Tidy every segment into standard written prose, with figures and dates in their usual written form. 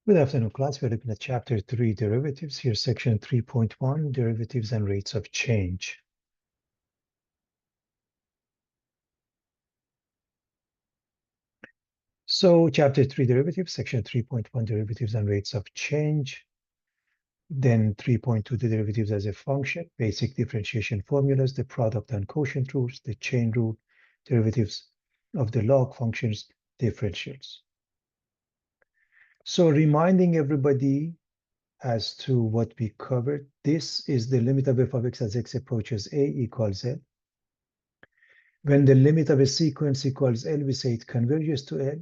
Good afternoon, class. We're looking at Chapter 3, Derivatives. Here's Section 3.1, Derivatives and Rates of Change. So Chapter 3, Derivatives, Section 3.1, Derivatives and Rates of Change. Then 3.2, the derivatives as a function, basic differentiation formulas, the product and quotient rules, the chain rule, derivatives of the log functions, differentials. So reminding everybody as to what we covered, this is the limit of f of x as x approaches a equals L. When the limit of a sequence equals L, we say it converges to L.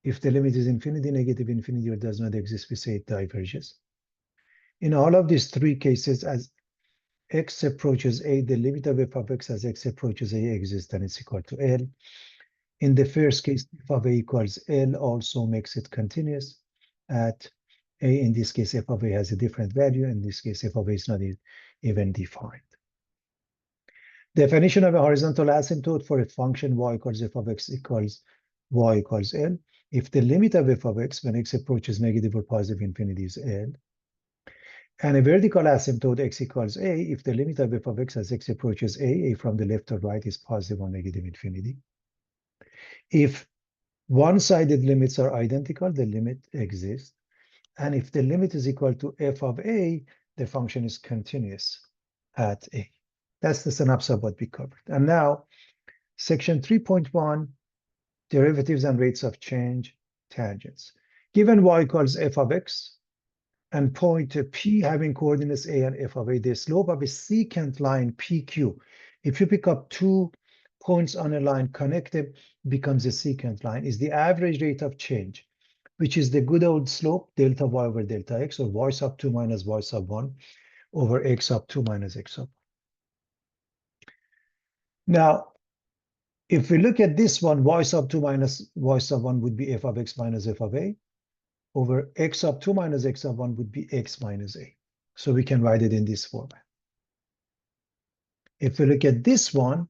If the limit is infinity, negative infinity, or does not exist, we say it diverges. In all of these three cases, as x approaches a, the limit of f of x as x approaches a exists, and it's equal to L. In the first case, f of a equals L also makes it continuous at a. In this case, f of a has a different value. In this case, f of a is not even defined. Definition of a horizontal asymptote for a function y equals f of x equals y equals L. If the limit of f of x when x approaches negative or positive infinity is L. And a vertical asymptote x equals a if the limit of f of x as x approaches a from the left or right is positive or negative infinity. If one-sided limits are identical, the limit exists. And if the limit is equal to f of a, the function is continuous at a. That's the synopsis of what we covered. And now, Section 3.1, derivatives and rates of change, tangents. Given y equals f of x, and point P having coordinates a and f of a, the slope of a secant line PQ. If you pick up 2 points on a line connected, becomes a secant line, is the average rate of change, which is the good old slope, delta y over delta x, or y sub 2 minus y sub 1 over x sub 2 minus x sub 1. Now, if we look at this one, y sub 2 minus y sub 1 would be f of x minus f of a, over x sub 2 minus x sub 1 would be x minus a. So we can write it in this format. If we look at this one,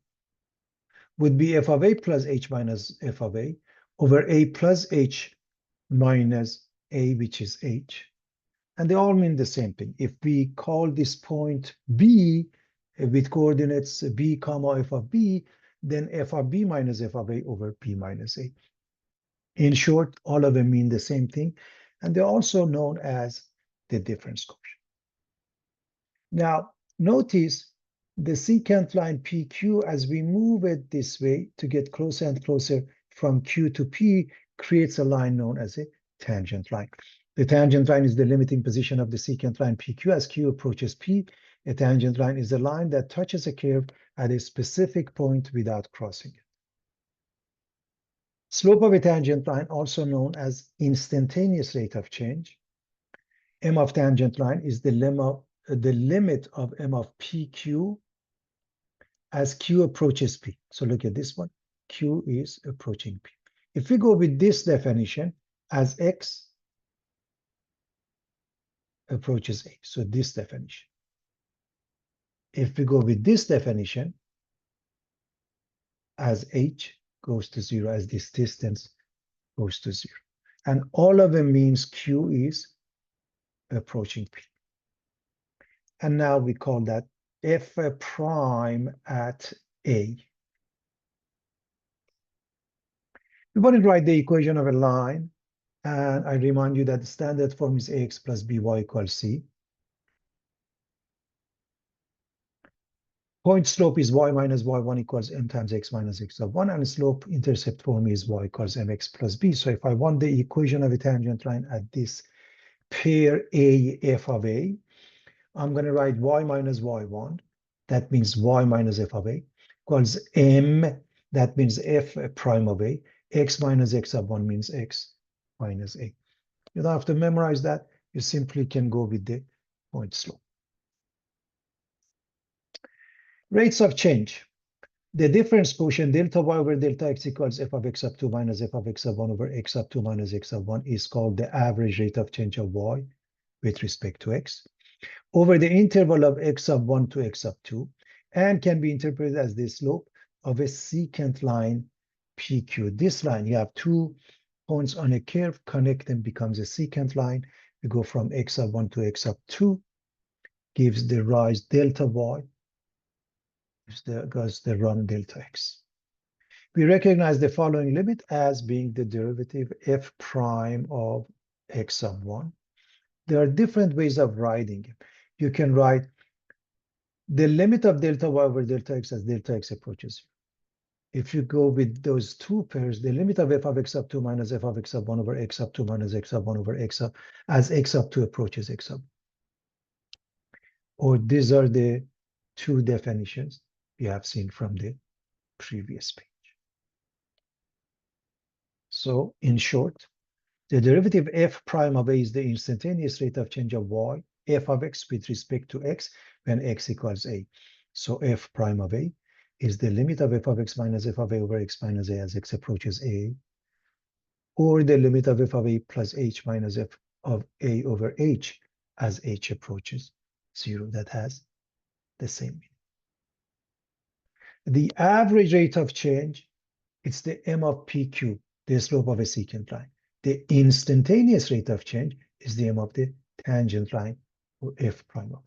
would be f of a plus h minus f of a over a plus h minus a, which is h. And they all mean the same thing. If we call this point B with coordinates b comma f of b, then f of b minus f of a over b minus a. In short, all of them mean the same thing, and they're also known as the difference coefficient. Now, notice the secant line PQ, as we move it this way to get closer and closer from Q to P, creates a line known as a tangent line. The tangent line is the limiting position of the secant line PQ as Q approaches P. A tangent line is a line that touches a curve at a specific point without crossing it. Slope of a tangent line, also known as instantaneous rate of change. M of tangent line is the limit of M of PQ as Q approaches P. So look at this one. Q is approaching P. If we go with this definition as X approaches A, so this definition. If we go with this definition as H goes to 0, as this distance goes to 0. And all of them means Q is approaching P. And now we call that f prime at A. We want to write the equation of a line, and I remind you that the standard form is ax plus by equals c. Point slope is y minus y1 equals m times x minus x of 1, and slope intercept form is y equals mx plus b. So if I want the equation of a tangent line at this pair A f of a, I'm going to write y minus y1, that means y minus f of a, equals m, that means f prime of a, x minus x of 1 means x minus a. You don't have to memorize that. You simply can go with the point slope. Rates of change. The difference quotient delta y over delta x equals f of x sub 2 minus f of x sub 1 over x sub 2 minus x sub 1 is called the average rate of change of y with respect to x over the interval of x sub 1 to x sub 2, and can be interpreted as the slope of a secant line PQ. This line, you have 2 points on a curve, connect them, becomes a secant line. We go from x sub 1 to x sub 2, gives the rise delta y, gives the run delta x. We recognize the following limit as being the derivative f prime of x sub 1. There are different ways of writing it. You can write the limit of delta y over delta x as delta x approaches. If you go with those two pairs, the limit of f of x sub 2 minus f of x sub 1 over x sub 2 minus x sub 1 over x sub as x sub 2 approaches x sub. Or these are the two definitions you have seen from the previous page. So in short, the derivative f prime of a is the instantaneous rate of change of y, f of x with respect to x when x equals a. So f prime of a is the limit of f of x minus f of a over x minus a as x approaches a, or the limit of f of a plus h minus f of a over h as h approaches 0. That has the same meaning. The average rate of change, it's the m of p cube, the slope of a secant line. The instantaneous rate of change is the m of the tangent line, or f prime of a.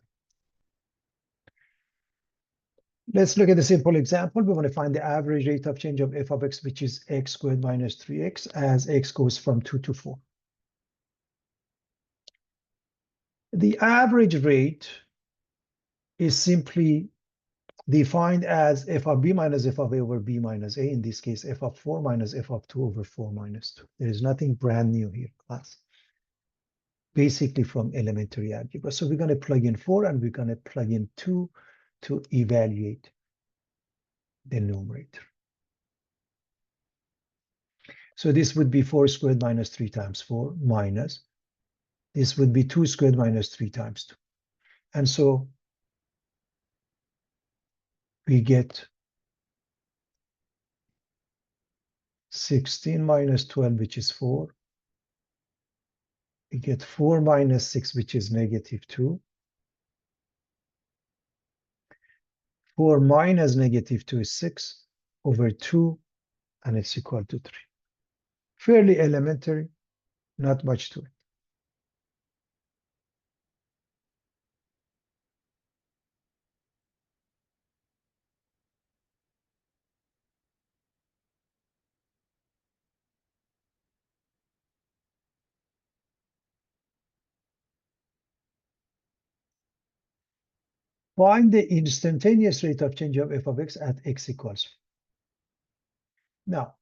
Let's look at a simple example. We want to find the average rate of change of f of x, which is x squared minus 3x as x goes from 2 to 4. The average rate is simply defined as f of b minus f of a over b minus a. In this case, f of 4 minus f of 2 over 4 minus 2. There is nothing brand new here, class. Basically from elementary algebra. So we're going to plug in 4 and we're going to plug in 2 to evaluate the numerator. So this would be 4 squared minus 3 times 4 minus. This would be 2 squared minus 3 times 2. And so we get 16 minus 12, which is 4. We get 4 minus 6, which is negative 2. 4 minus negative 2 is 6 over 2, and it's equal to 3. Fairly elementary, not much to it. Find the instantaneous rate of change of f of x at x equals. Now,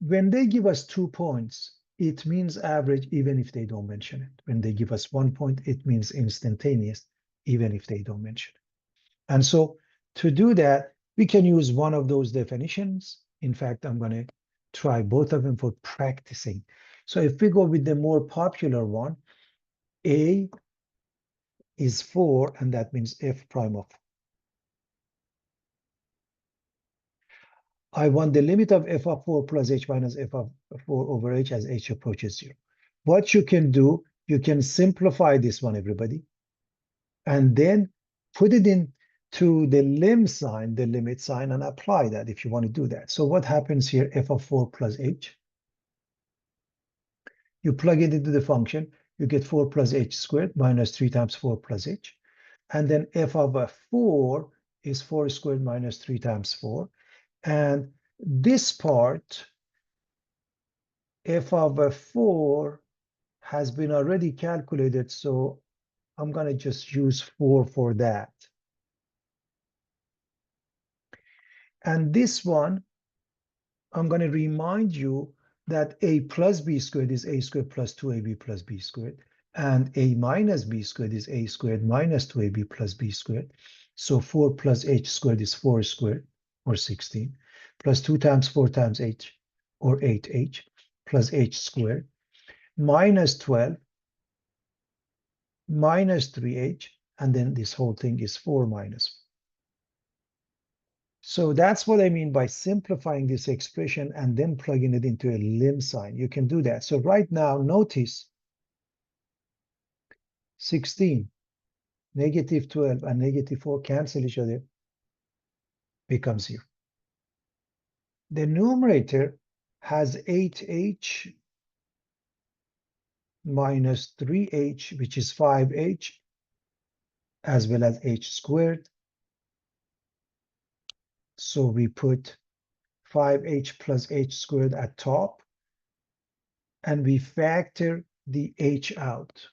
when they give us 2 points, it means average even if they don't mention it. When they give us 1 point, it means instantaneous even if they don't mention it. And so to do that, we can use one of those definitions. In fact, I'm going to try both of them for practicing. So if we go with the more popular one, A is 4, and that means f prime of 4. I want the limit of f of 4 plus h minus f of 4 over h as h approaches 0. What you can do, you can simplify this one, everybody, and then put it into the lim sign, the limit sign, and apply that if you want to do that. So what happens here, f of 4 plus h? You plug it into the function, you get 4 plus h squared minus 3 times 4 plus h. And then f of a 4 is 4 squared minus 3 times 4. And this part, f of a 4, has been already calculated, so I'm going to just use 4 for that. And this one, I'm going to remind you that a plus b squared is a squared plus 2ab plus b squared, and a minus b squared is a squared minus 2ab plus b squared. So 4 plus h squared is 4 squared, or 16, plus 2 times 4 times h, or 8h, plus h squared, minus 12, minus 3h, and then this whole thing is 4 minus 4. So that's what I mean by simplifying this expression and then plugging it into a lim sign. You can do that. So right now, notice 16, negative 12, and negative 4 cancel each other, becomes 0. The numerator has 8h minus 3h, which is 5h, as well as h squared. So we put 5h plus h squared at top, and we factor the h out.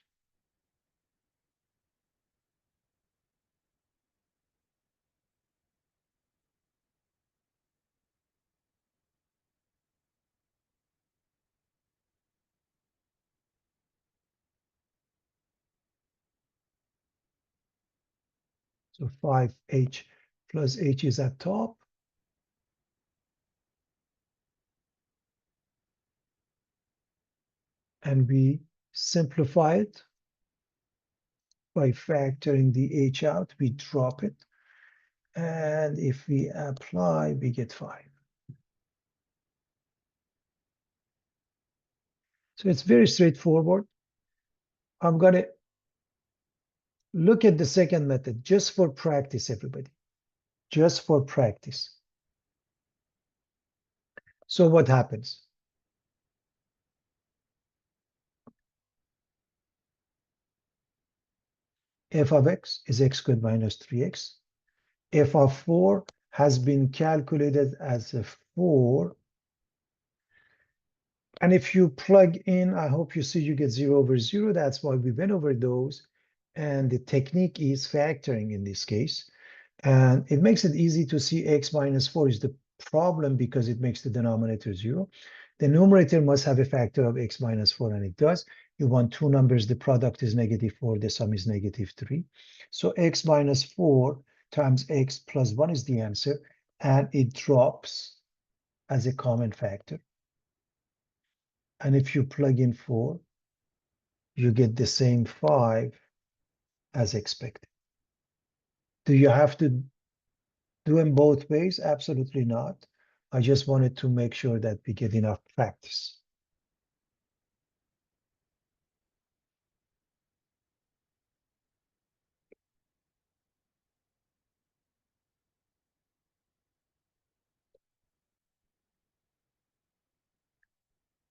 So 5h plus h is at top. And we simplify it by factoring the h out. We drop it. And if we apply, we get 5. So it's very straightforward. I'm going to look at the second method just for practice, everybody. Just for practice. So what happens? F of x is x squared minus 3x. F of 4 has been calculated as a 4. And if you plug in, I hope you see you get 0 over 0. That's why we went over those. And the technique is factoring in this case. And it makes it easy to see x minus 4 is the problem because it makes the denominator 0. The numerator must have a factor of x minus 4, and it does. You want two numbers, the product is negative 4, the sum is negative 3. So x minus 4 times x plus 1 is the answer, and it drops as a common factor. And if you plug in 4, you get the same 5 as expected. Do you have to do them both ways? Absolutely not. I just wanted to make sure that we get enough practice.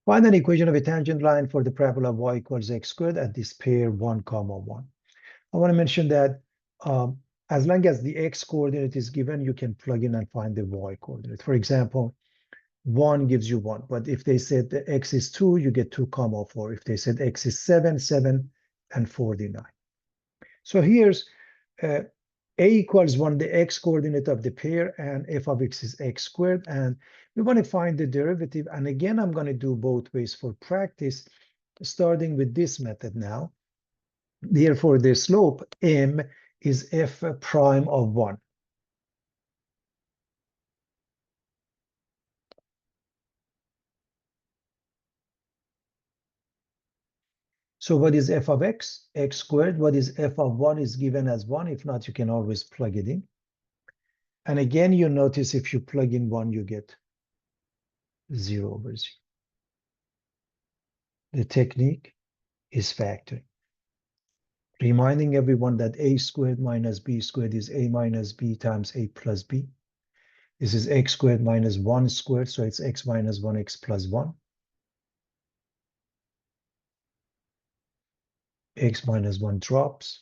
Find an equation of a tangent line for the parabola y equals x squared at this pair 1, 1. I want to mention that as long as the x coordinate is given, you can plug in and find the y coordinate. For example, 1 gives you 1, but if they said the x is 2, you get 2, 4. If they said x is 7, 7, and 49. So here's a equals 1, the x coordinate of the pair, and f of x is x squared, and we want to find the derivative. And again, I'm going to do both ways for practice, starting with this method now. Therefore, the slope m is f prime of 1. So what is f of x? X squared. What is f of 1 is given as 1. If not, you can always plug it in. And again, you notice if you plug in 1, you get 0 over 0. The technique is factoring. Reminding everyone that a squared minus b squared is a minus b times a plus b. This is x squared minus 1 squared, so it's x minus 1x plus 1. X minus 1 drops.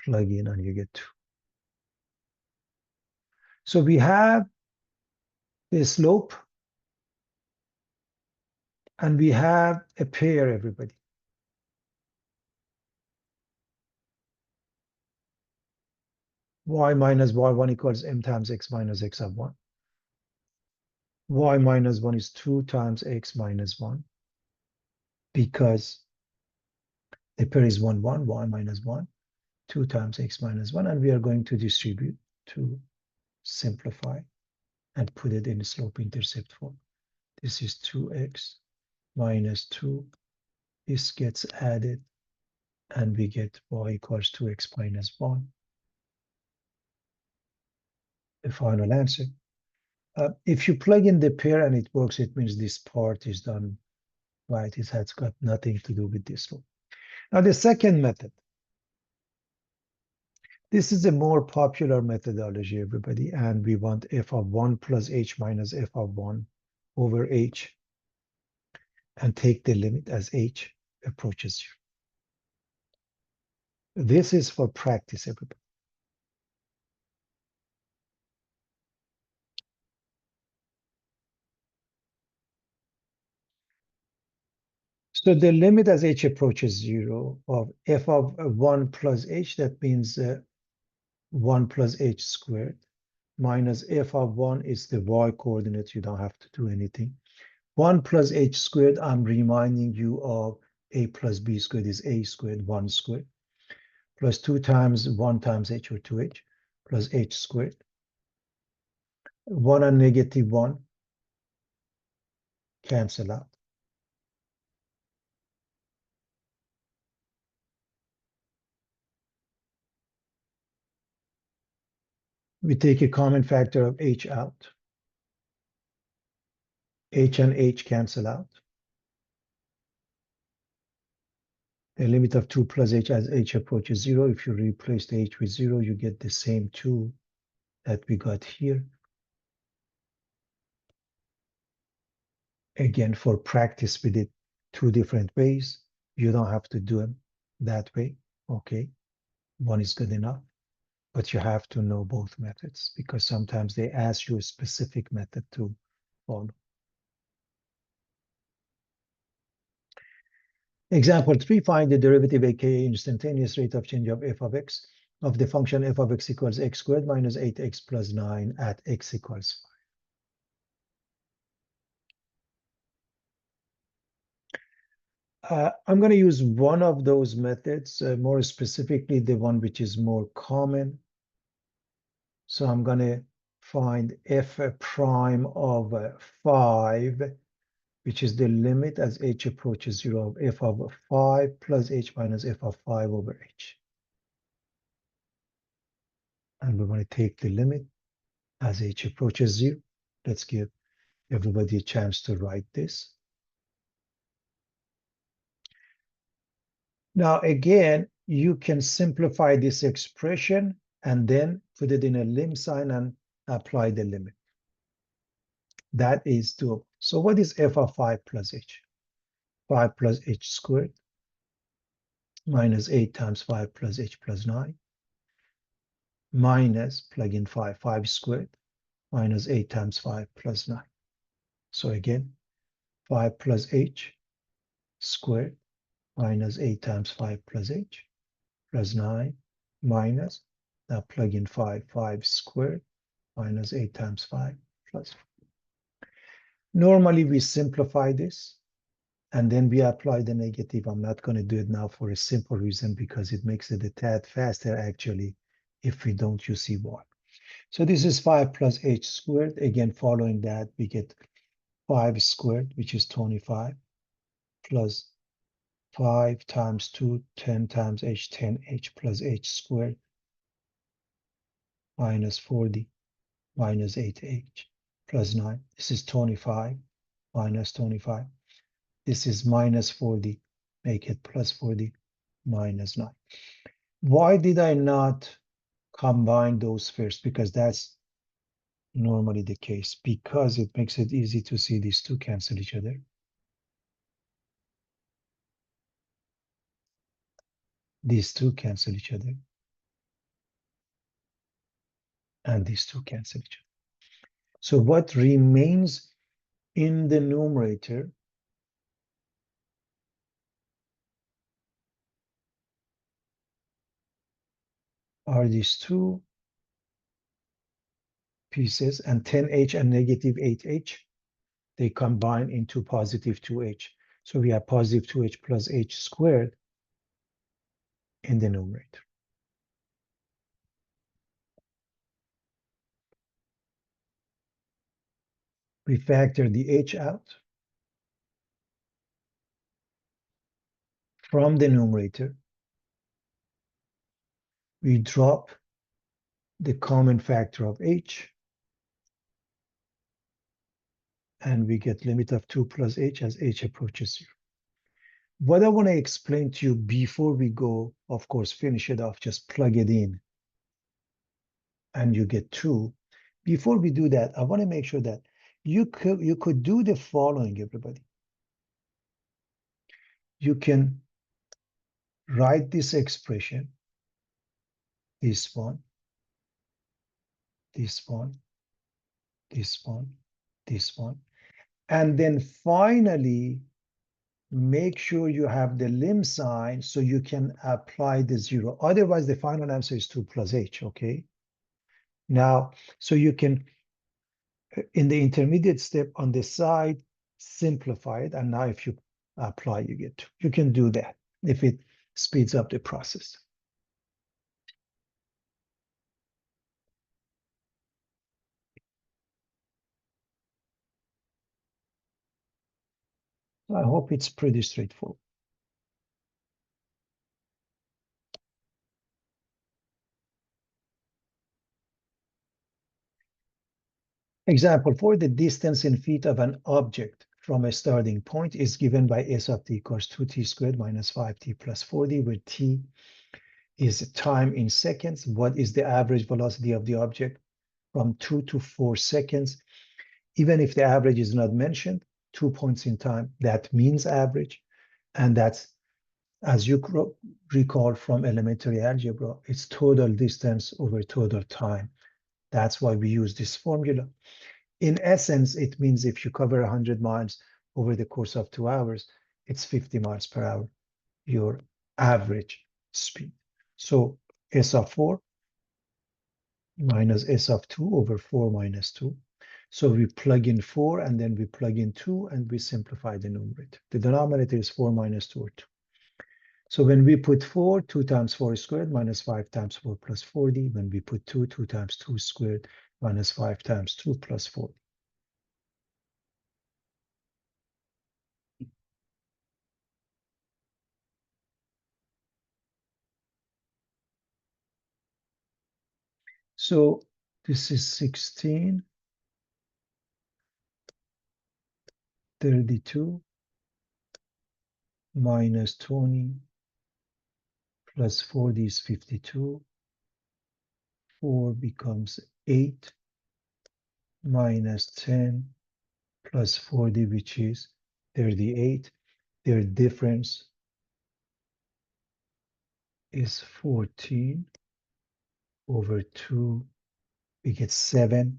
Plug in and you get 2. So we have the slope and we have a pair, everybody. Y minus y1 equals m times x minus x of 1. Y minus 1 is 2 times x minus 1 because the pair is 1, 1, y minus 1, 2 times x minus 1, and we are going to distribute to simplify and put it in slope-intercept form. This is 2x minus 2. This gets added, and we get y equals 2x minus 1. The final answer. If you plug in the pair and it works, it means this part is done right. It has got nothing to do with this one. Now, the second method. This is a more popular methodology, everybody, and we want f of 1 plus h minus f of 1 over h and take the limit as h approaches 0. This is for practice, everybody. So the limit as h approaches 0 of f of 1 plus h, that means 1 plus h squared, minus f of 1 is the y coordinate. You don't have to do anything. 1 plus h squared, I'm reminding you of a plus b squared is a squared, 1 squared, plus 2 times 1 times h or 2h, plus h squared. 1 and negative 1 cancel out. We take a common factor of h out. H and h cancel out. The limit of 2 plus h as h approaches 0. If you replace the h with 0, you get the same 2 that we got here. Again, for practice, we did 2 different ways. You don't have to do them that way. Okay, one is good enough. But you have to know both methods because sometimes they ask you a specific method to follow. Example 3, find the derivative, aka instantaneous rate of change of f of x of the function f of x equals x squared minus 8x plus 9 at x equals 5. I'm going to use one of those methods, more specifically the one which is more common. So I'm going to find f prime of 5, which is the limit as h approaches 0 of f of 5 plus h minus f of 5 over h. And we're going to take the limit as h approaches 0. Let's give everybody a chance to write this. Now, again, you can simplify this expression and then put it in a lim sign and apply the limit. That is doable. So what is f of 5 plus h? 5 plus h squared minus 8 times 5 plus h plus 9 minus, plug in 5 squared minus 8 times 5 plus 9. So again, 5 plus h squared minus 8 times 5 plus h plus 9 minus, now plug in 5 squared minus 8 times 5 plus 4. Normally we simplify this and then we apply the negative. I'm not going to do it now for a simple reason because it makes it a tad faster actually if we don't use why. So this is 5 plus h squared. Again, following that, we get 5 squared, which is 25, plus 5 times 2, 10 times h, 10h plus h squared, minus 40, minus 8h, plus 9. This is 25, minus 25. This is minus 40, make it plus 40, minus 9. Why did I not combine those first? Because that's normally the case, because it makes it easy to see these two cancel each other. These two cancel each other. And these two cancel each other. So what remains in the numerator are these two pieces, and 10h and negative 8h, they combine into positive 2h. So we have positive 2h plus h squared in the numerator. We factor the h out from the numerator. We drop the common factor of h, and we get limit of 2 plus h as h approaches 0. What I want to explain to you before we go, of course, finish it off, just plug it in. and you get 2. Before we do that, I want to make sure that you could do the following, everybody. You can write this expression, this one, this one, this one, this one, and then finally make sure you have the lim sign so you can apply the 0. Otherwise, the final answer is 2 plus h, okay? Now, so you can, in the intermediate step on the side, simplify it, and now if you apply, you get 2. You can do that if it speeds up the process. I hope it's pretty straightforward. Example 4, the distance in feet of an object from a starting point is given by s of t equals 2t squared minus 5t plus 4d, where t is time in seconds. What is the average velocity of the object from 2 to 4 seconds? Even if the average is not mentioned, 2 points in time, that means average. And that's, as you recall from elementary algebra, it's total distance over total time. That's why we use this formula. In essence, it means if you cover 100 miles over the course of 2 hours, it's 50 miles per hour, your average speed. So S of 4 minus S of 2 over 4 minus 2. So we plug in 4 and then we plug in 2 and we simplify the numerator. The denominator is 4 minus 2 or 2. So when we put 4, 2 times 4 squared minus 5 times 4 plus 40. When we put 2, 2 times 2 squared minus 5 times 2 plus 40. So this is 16, 32 minus 20 plus 40 is 52. 4 becomes 8 minus 10 plus 40, which is 38. Their difference is 14 over 2. We get 7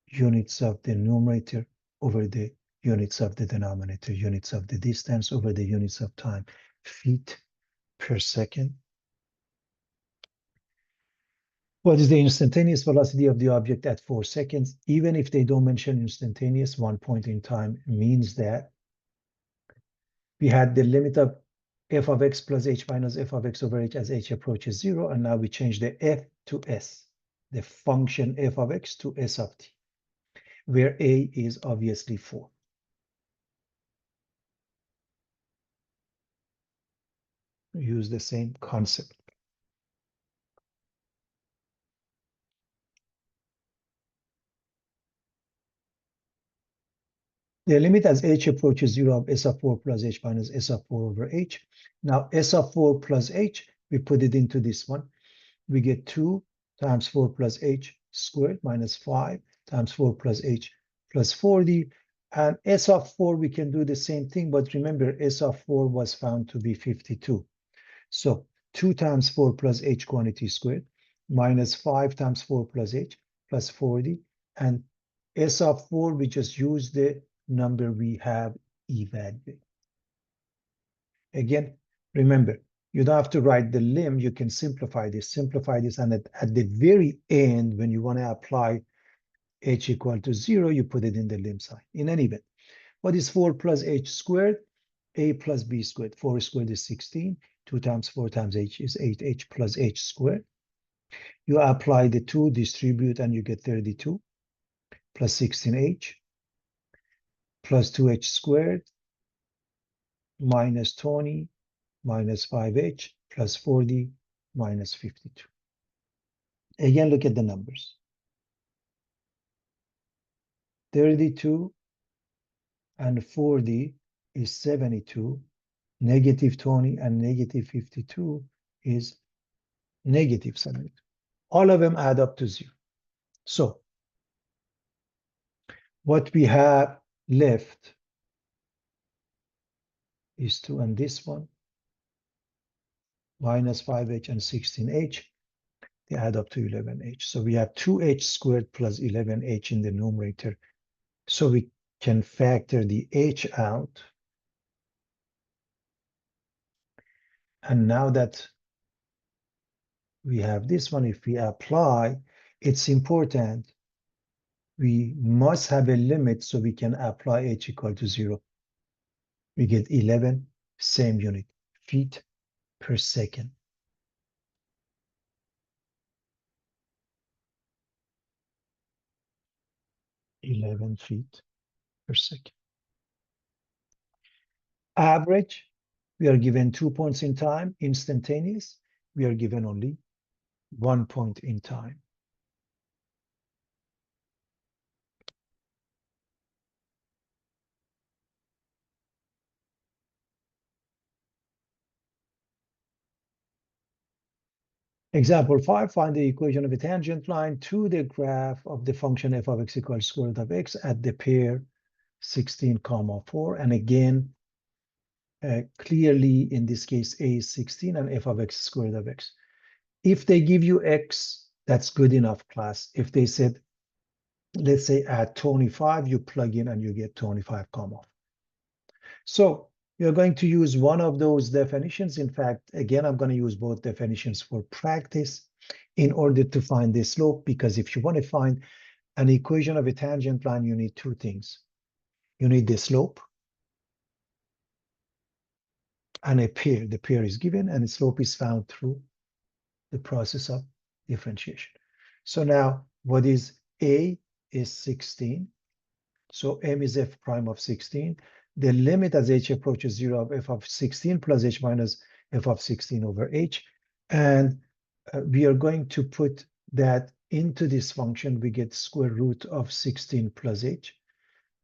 units of the numerator over the units of the denominator, units of the distance over the units of time, feet per second. What is the instantaneous velocity of the object at 4 seconds? Even if they don't mention instantaneous, 1 point in time means that we had the limit of f of x plus h minus f of x over h as h approaches 0, and now we change the f to s, the function f of x to s of t, where a is obviously 4. Use the same concept. The limit as h approaches 0 of s of 4 plus h minus s of 4 over h. Now s of 4 plus h, we put it into this one. We get 2 times 4 plus h squared minus 5 times 4 plus h plus 40. And s of 4, we can do the same thing, but remember, s of 4 was found to be 52. So 2 times 4 plus h quantity squared minus 5 times 4 plus h plus 40. And s of 4, we just use the number we have evaluated. Again, remember, you don't have to write the lim. You can simplify this, and at the very end, when you want to apply h equal to 0, you put it in the lim sign. In any event, what is 4 plus h squared? A plus b squared. 4 squared is 16. 2 times 4 times h is 8h plus h squared. You apply the 2, distribute, and you get 32 plus 16h plus 2h squared minus 20 minus 5h plus 40 minus 52. Again, look at the numbers. 32 and 40 is 72. Negative 20 and negative 52 is negative 72. All of them add up to 0. So what we have left is 2 and this one, minus 5h and 16h. They add up to 11h. So we have 2h squared plus 11h in the numerator. So we can factor the h out. And now that we have this one, if we apply, it's important. We must have a limit so we can apply h equal to 0. We get 11, same unit, feet per second. 11 feet per second. Average, we are given 2 points in time, instantaneous. We are given only 1 point in time. Example 5, find the equation of a tangent line to the graph of the function f of x equals square root of x at the pair 16, 4. And again, clearly in this case, a is 16 and f of x is square root of x. If they give you x, that's good enough, class. If they said, let's say at 25, you plug in and you get 25, So you're going to use one of those definitions. In fact, again, I'm going to use both definitions for practice in order to find the slope, because if you want to find an equation of a tangent line, you need two things. You need the slope and a pair. The pair is given and the slope is found through the process of differentiation. So now what is A is 16. So M is f prime of 16. The limit as h approaches 0 of f of 16 plus h minus f of 16 over h. And we are going to put that into this function. We get square root of 16 plus h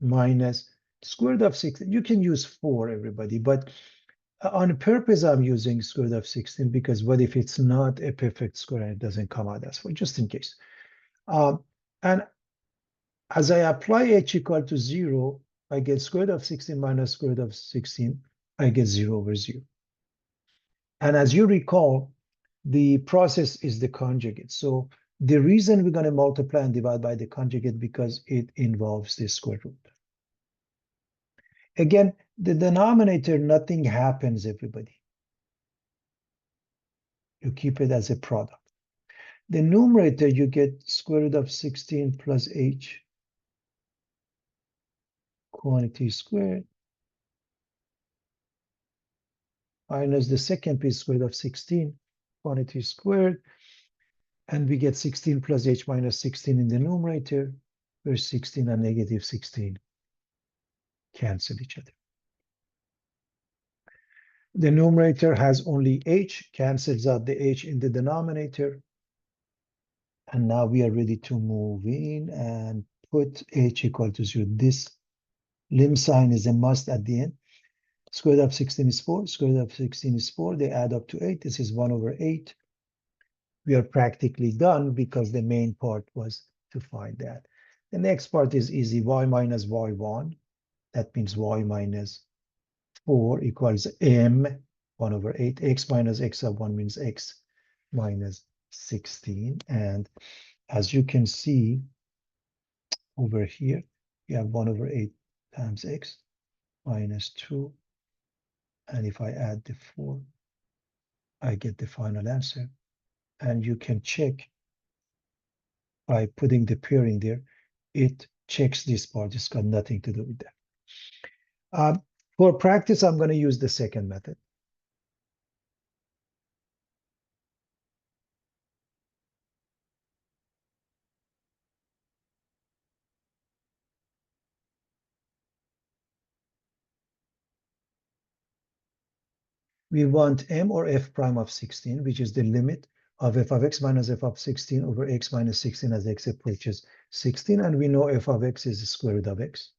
minus square root of 16. You can use 4, everybody, but on purpose, I'm using square root of 16 because what if it's not a perfect square and it doesn't come out as 4, just in case. And as I apply h equal to 0, I get square root of 16 minus square root of 16. I get 0 over 0. And as you recall, the process is the conjugate. So the reason we're going to multiply and divide by the conjugate because it involves the square root. Again, the denominator, nothing happens, everybody. You keep it as a product. The numerator, you get square root of 16 plus h quantity squared minus the second piece square root of 16 quantity squared. And we get 16 plus h minus 16 in the numerator, where 16 and negative 16 cancel each other. The numerator has only h, cancels out the h in the denominator. And now we are ready to move in and put h equal to 0. This lim sign is a must at the end. Square root of 16 is 4. Square root of 16 is 4. They add up to 8. This is 1 over 8. We are practically done because the main part was to find that. The next part is easy. Y minus y1. That means y minus 4 equals m 1 over 8. X minus x of 1 means x minus 16. And as you can see over here, you have 1 over 8 times x minus 2. And if I add the 4, I get the final answer. And you can check by putting the pair in there. It checks this part. It's got nothing to do with that. For practice, I'm going to use the second method. We want m or f prime of 16, which is the limit of f of x minus f of 16 over x minus 16 as x approaches 16. And we know f of x is the square root of x.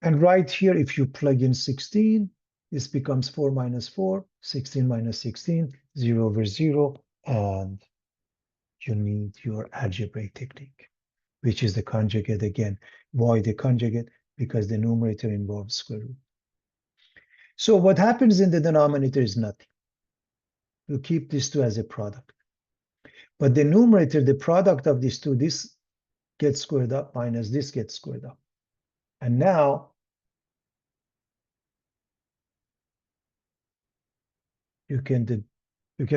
And right here, if you plug in 16, this becomes 4 minus 4, 16 minus 16, 0 over 0, and you need your algebraic technique, which is the conjugate again. Why the conjugate? Because the numerator involves square root. So what happens in the denominator is nothing. You keep these two as a product. But the numerator, the product of these two, this gets squared up minus this gets squared up. And now you can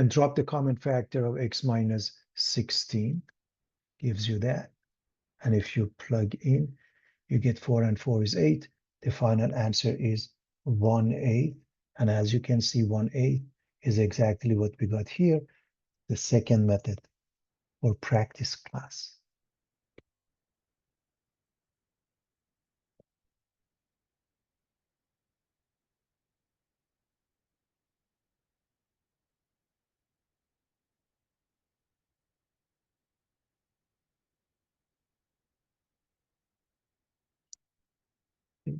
drop the common factor of x minus 16, gives you that. And if you plug in, you get 4 and 4 is 8. The final answer is 1/8. And as you can see, 1/8 is exactly what we got here, the second method for practice class.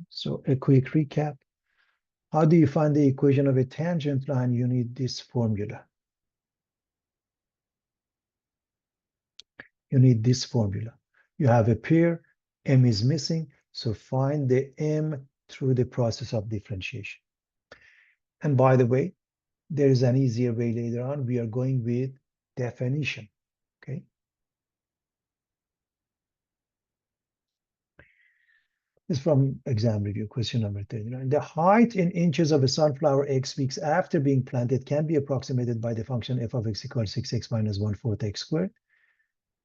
So a quick recap. How do you find the equation of a tangent line? You need this formula. You need this formula. You have a pair, m is missing, so find the m through the process of differentiation. And by the way, there is an easier way later on. We are going with definition, okay? This is from exam review, question number 39. The height in inches of a sunflower X weeks after being planted can be approximated by the function f of x equals 6x minus 1/4 x squared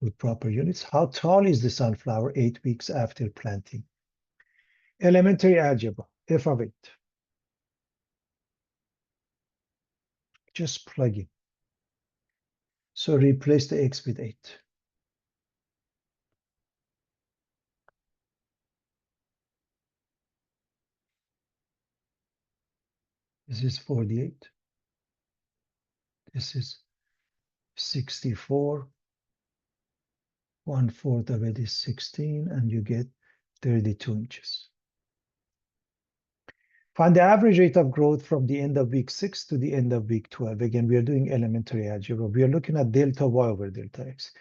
with proper units. How tall is the sunflower 8 weeks after planting? Elementary algebra, f of 8. Just plug in. So replace the x with 8. This is 48. This is 64. 1/4 of it is 16, and you get 32 inches. Find the average rate of growth from the end of week 6 to the end of week 12. Again, we are doing elementary algebra. We are looking at delta y over delta x.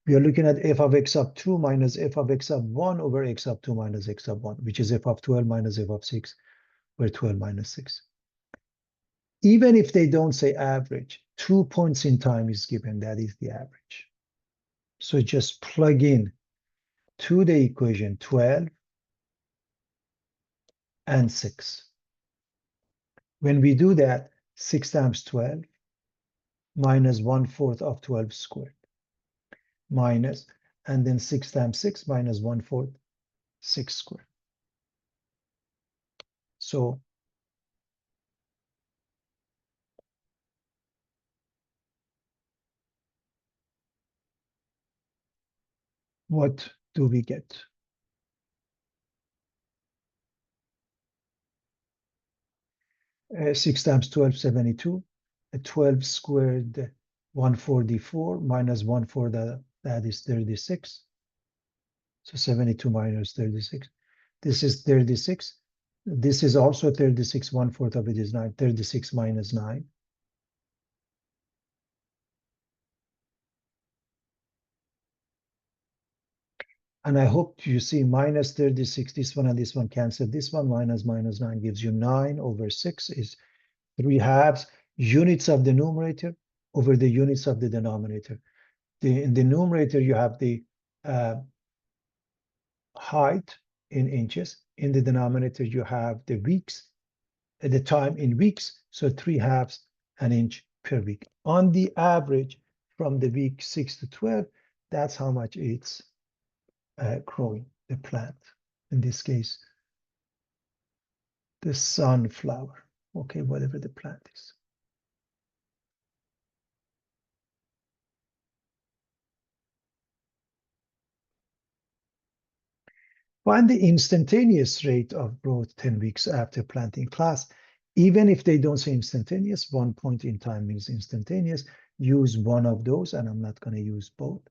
We are looking at f of x sub 2 minus f of x sub 1 over x sub 2 minus x sub 1, which is f of 12 minus f of 6, where 12 minus 6. Even if they don't say average, 2 points in time is given. That is the average. So just plug in to the equation 12 and 6. When we do that, 6 times 12 minus 1/4 of 12 squared minus, and then 6 times 6 minus 1/4, 6 squared. So what do we get? Uh, 6 times 12, 72. 12 squared, 144 minus 1/4, that is 36. So 72 minus 36. This is 36. This is also 36. 1/4 of it is 9. 36 minus 9. And I hope you see minus 36, this one and this one cancel. This one minus 9 gives you 9 over 6 is 3/2 units of the numerator over the units of the denominator. In the numerator, you have the height in inches. In the denominator, you have the weeks, at the time in weeks, so 3/2 an inch per week. On the average, from the week 6 to 12, that's how much it's growing, the plant. In this case, the sunflower, okay, whatever the plant is. Find the instantaneous rate of growth 10 weeks after planting. Class, even if they don't say instantaneous, 1 point in time means instantaneous. Use one of those, and I'm not going to use both.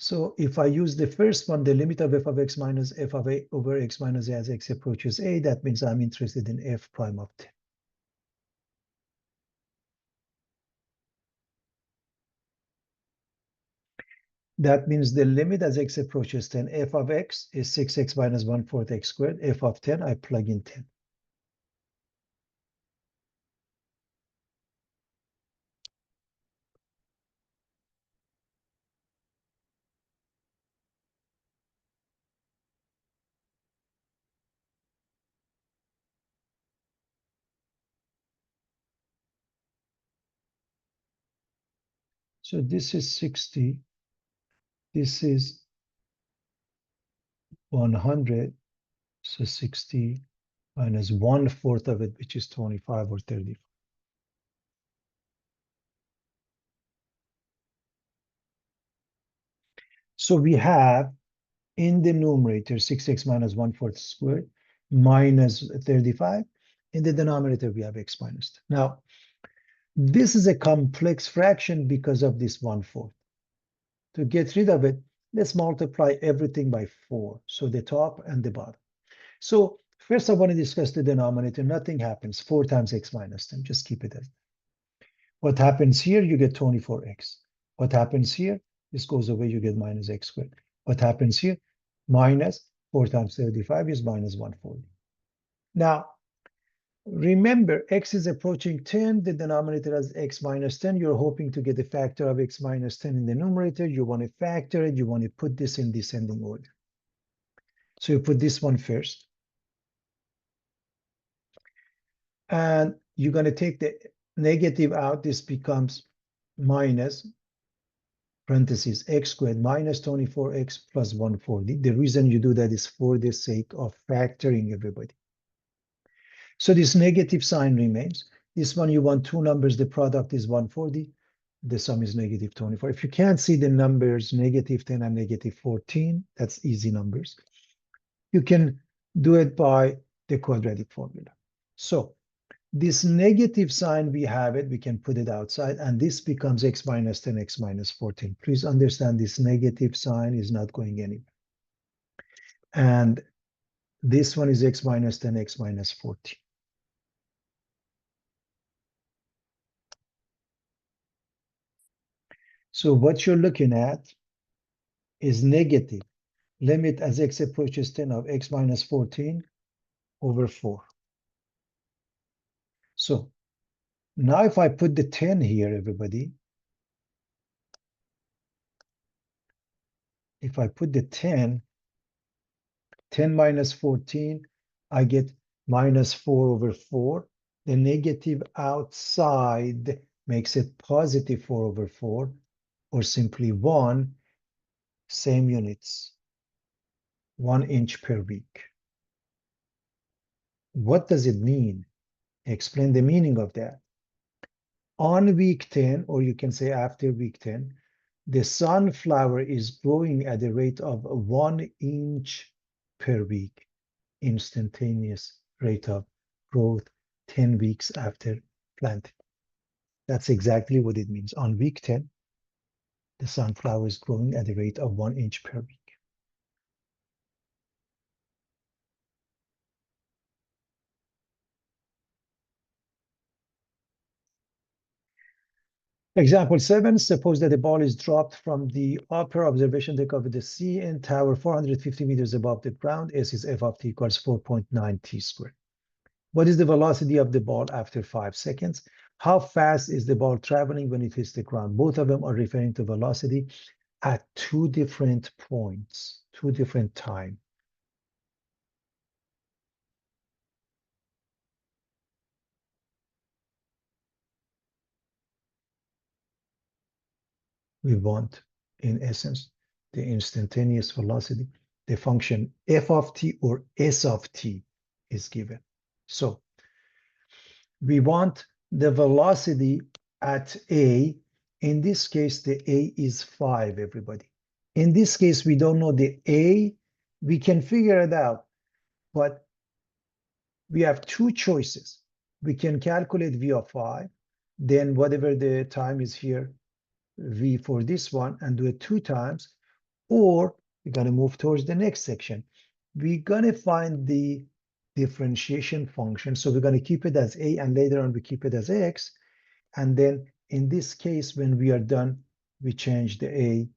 So if I use the first one, the limit of f of x minus f of a over x minus a as x approaches a, that means I'm interested in f prime of 10. That means the limit as x approaches 10, f of x is 6x minus 1/4 x squared. F of 10, I plug in 10. So this is 60. This is 100. So 60 minus 1/4 of it, which is 25 or 30. So we have in the numerator 6x minus 1/4 squared minus 35. In the denominator, we have x minus 10. Now, this is a complex fraction because of this 1/4. To get rid of it, let's multiply everything by 4. So the top and the bottom. So first I want to discuss the denominator. Nothing happens. 4 times x minus 10. Just keep it as. What happens here? You get 24x. What happens here? This goes away. You get minus x squared. What happens here? Minus 4 times 35 is minus 140. Now, remember, x is approaching 10. The denominator has x minus 10. You're hoping to get a factor of x minus 10 in the numerator. You want to factor it. You want to put this in descending order. So you put this one first. And you're going to take the negative out. This becomes minus parentheses x squared minus 24x plus 140. The reason you do that is for the sake of factoring everybody. So this negative sign remains. This one you want two numbers, the product is 140, the sum is negative 24. If you can't see the numbers negative 10 and negative 14, that's easy numbers. You can do it by the quadratic formula. So this negative sign, we have it, we can put it outside, and this becomes x minus 10, x minus 14. Please understand this negative sign is not going anywhere. And this one is x minus 10, x minus 14. So what you're looking at is negative limit as x approaches 10 of x minus 14 over 4. So now if I put the 10 here, everybody, if I put the 10 minus 14, I get minus 4 over 4. The negative outside makes it positive 4 over 4, or simply 1, same units, 1 inch per week. What does it mean? Explain the meaning of that. On week 10, or you can say after week 10, the sunflower is growing at a rate of 1 inch per week, instantaneous rate of growth 10 weeks after planting. That's exactly what it means. On week 10, the sunflower is growing at a rate of 1 inch per week. Example 7, suppose that a ball is dropped from the upper observation deck of the CN tower 450 meters above the ground. S is f of t equals 4.9 t squared. What is the velocity of the ball after 5 seconds? How fast is the ball traveling when it hits the ground? Both of them are referring to velocity at two different points, two different time. We want, in essence, the instantaneous velocity. The function f of t or s of t is given. So we want the velocity at a. In this case, the a is 5, everybody. In this case, we don't know the a. We can figure it out, but we have two choices. We can calculate v of 5, then whatever the time is here, v for this one, and do it 2 times, or we're going to move towards the next section. We're going to find the differentiation function. So we're going to keep it as a, and later on we keep it as x. And then in this case, when we are done, we change the a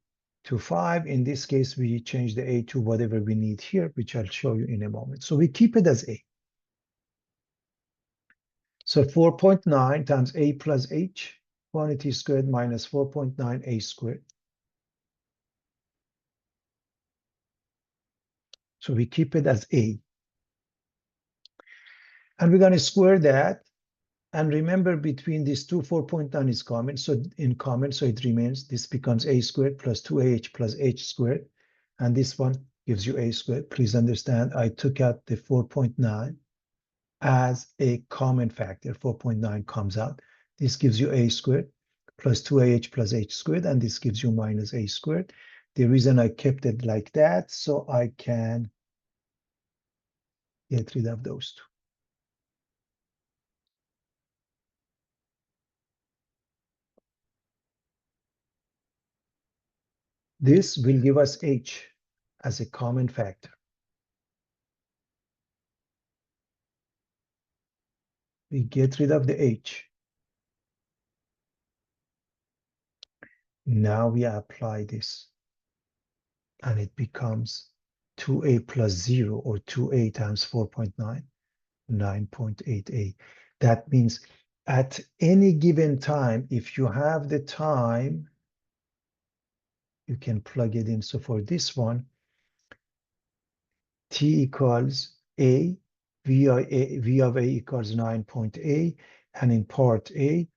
to 5. In this case, we change the A to whatever we need here, which I'll show you in a moment. So we keep it as A. So 4.9 times A plus H, quantity squared minus 4.9 A squared. So we keep it as A. And we're going to square that. And remember, between these two, 4.9 is common. So in common, so it remains, this becomes A squared plus 2AH plus H squared. And this one gives you A squared. Please understand, I took out the 4.9 as a common factor. 4.9 comes out. This gives you A squared plus 2AH plus H squared. And this gives you minus A squared. The reason I kept it like that, so I can get rid of those two. This will give us H as a common factor. We get rid of the H. Now we apply this. And it becomes 2A plus 0, or 2A times 4.9, 9.8A. That means at any given time, if you have the time, you can plug it in. So for this one, T equals A, V of A equals 9.A, and in part A,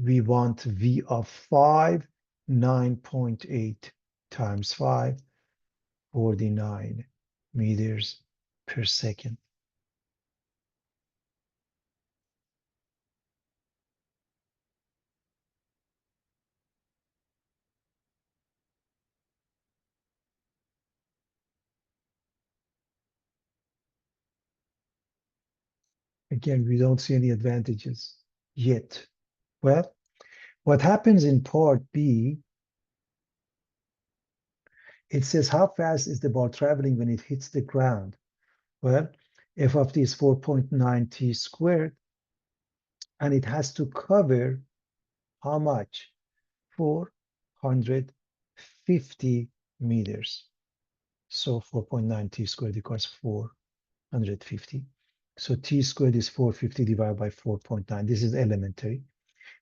we want V of 5, 9.8 times 5, 49 meters per second. Again, we don't see any advantages yet. Well, what happens in part B, it says how fast is the ball traveling when it hits the ground? Well, f of t is 4.9 t squared, and it has to cover how much? 450 meters. So 4.9 t squared equals 450. So t squared is 450 divided by 4.9. This is elementary,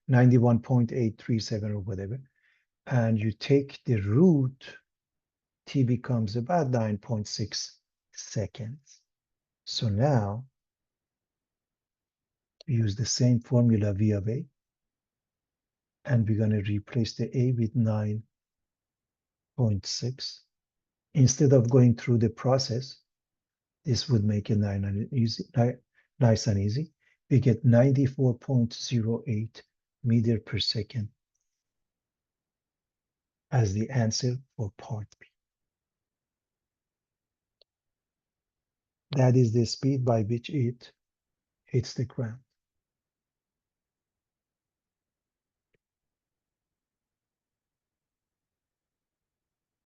91.837 or whatever. And you take the root, t becomes about 9.6 seconds. So now we use the same formula V of A, and we're going to replace the A with 9.6. Instead of going through the process, this would make it nice and easy. We get 94.08 meter per second as the answer for part B. That is the speed by which it hits the ground.